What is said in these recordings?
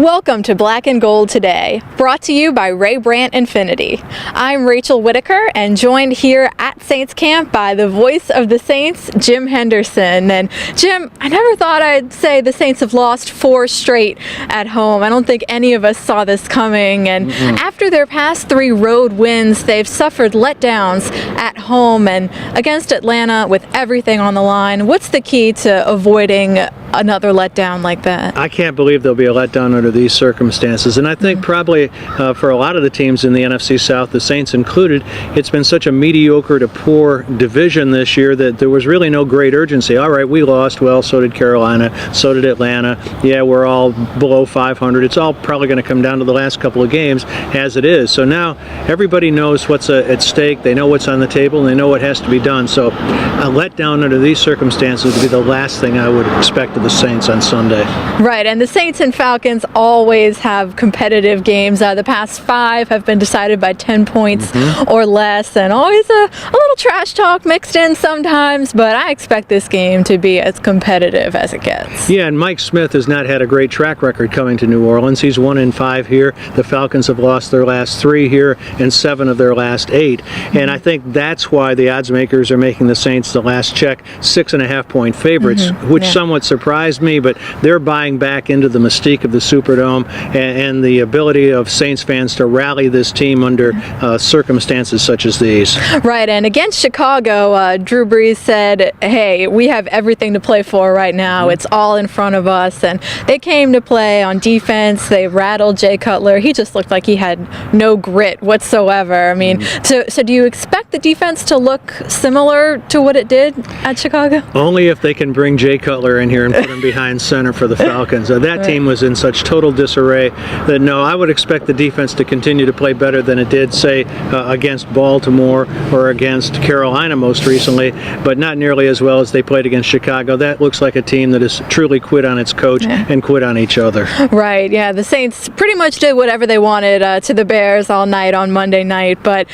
Welcome to Black and Gold Today, brought to you by Ray Brandt Infinity. I'm Rachel Whittaker and joined here at Saints Camp by the voice of the Saints, Jim Henderson. And Jim, I never thought I'd say the Saints have lost 4 straight at home. I don't think any of us saw this coming. And after their past 3 road wins, they've suffered letdowns at home and against Atlanta with everything on the line. What's the key to avoiding another letdown like that? I can't believe there'll be a letdown under these circumstances, and I think probably for a lot of the teams in the NFC South, the Saints included, it's been such a mediocre to poor division this year that there was really no great urgency. All right, we lost, well, so did Carolina, so did Atlanta. Yeah, we're all below 500. It's all probably going to come down to the last couple of games as it is. So now everybody knows what's at stake, they know what's on the table, and they know what has to be done. So a letdown under these circumstances would be the last thing I would expect of the Saints on Sunday. Right, and the Saints and Falcons always have competitive games. The past 5 have been decided by 10 points or less, and always a little trash talk mixed in sometimes, but I expect this game to be as competitive as it gets. Yeah, and Mike Smith has not had a great track record coming to New Orleans. He's 1-5 here. The Falcons have lost their last 3 here and 7 of their last 8, and I think that's why the odds makers are making the Saints, the last check, 6.5-point favorites, which somewhat surprised me, but they're buying back into the mystique of the Superdome and the ability of Saints fans to rally this team under circumstances such as these. Right, and against Chicago, Drew Brees said, hey, we have everything to play for right now. It's all in front of us, and they came to play on defense. They rattled Jay Cutler. He just looked like he had no grit whatsoever. I mean, so do you expect the defense to look similar to what it did at Chicago? Only if they can bring Jay Cutler in here and put him behind center for the Falcons. That team was in such total disarray that no, I would expect the defense to continue to play better than it did, say, against Baltimore or against Carolina most recently, but not nearly as well as they played against Chicago. That looks like a team that has truly quit on its coach and quit on each other. Right, yeah, the Saints pretty much did whatever they wanted to the Bears all night on Monday night, but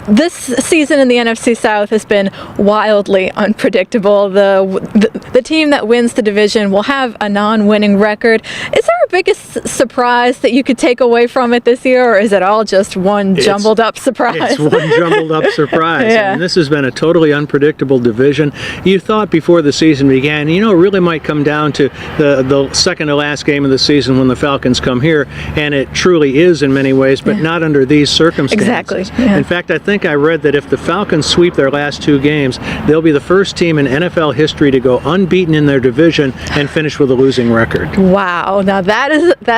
this season in the NFC South has been wildly unpredictable. The team that wins the division will have a non-winning record. Is there a biggest surprise that you could take away from it this year, or is it all just one jumbled up surprise? It's one jumbled up surprise. I mean, this has been a totally unpredictable division. You thought before the season began, it really might come down to the second to last game of the season when the Falcons come here, and it truly is in many ways, but not under these circumstances. Exactly. Yeah. In fact, I think I read that if the Falcons sweep their last 2 games, they'll be the first team in NFL history to go unbeaten in their division and finish with a losing record. Wow, now that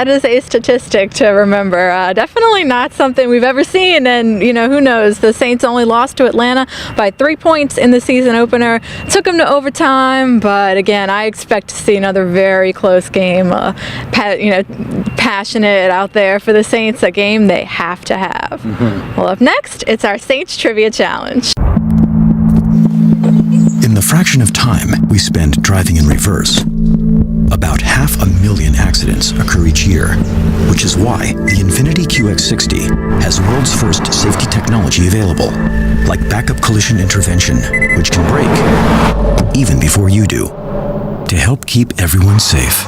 is a statistic to remember. Definitely not something we've ever seen, and who knows, the Saints only lost to Atlanta by 3 points in the season opener. Took them to overtime, but again, I expect to see another very close game. Passionate out there for the Saints, a game they have to have. Well, up next, it's our Saints Trivia Challenge. In the fraction of time we spend driving in reverse, about 500,000 accidents occur each year, which is why the Infiniti QX60 has world's first safety technology available, like backup collision intervention, which can brake even before you do, to help keep everyone safe.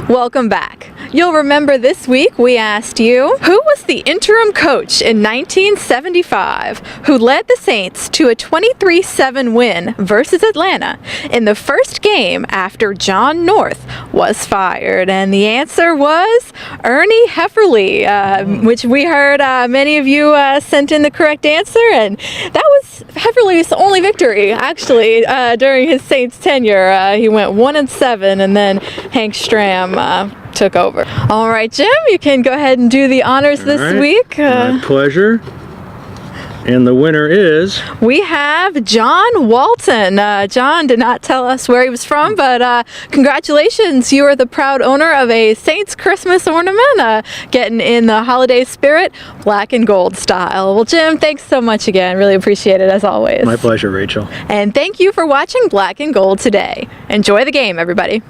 Welcome back. You'll remember this week we asked you, who was the interim coach in 1975 who led the Saints to a 23-7 win versus Atlanta in the first game after John North was fired? And the answer was Ernie Hefferly, which we heard many of you sent in the correct answer, and that was Hefferly's only victory, actually, during his Saints tenure. He went 1-7, and then Hank Stram took over. All right, Jim, you can go ahead and do the honors this week. My pleasure. And the winner is... We have John Walton. John did not tell us where he was from, but congratulations. You are the proud owner of a Saints Christmas ornament, getting in the holiday spirit, black and gold style. Well, Jim, thanks so much again. Really appreciate it, as always. My pleasure, Rachel. And thank you for watching Black and Gold Today. Enjoy the game, everybody.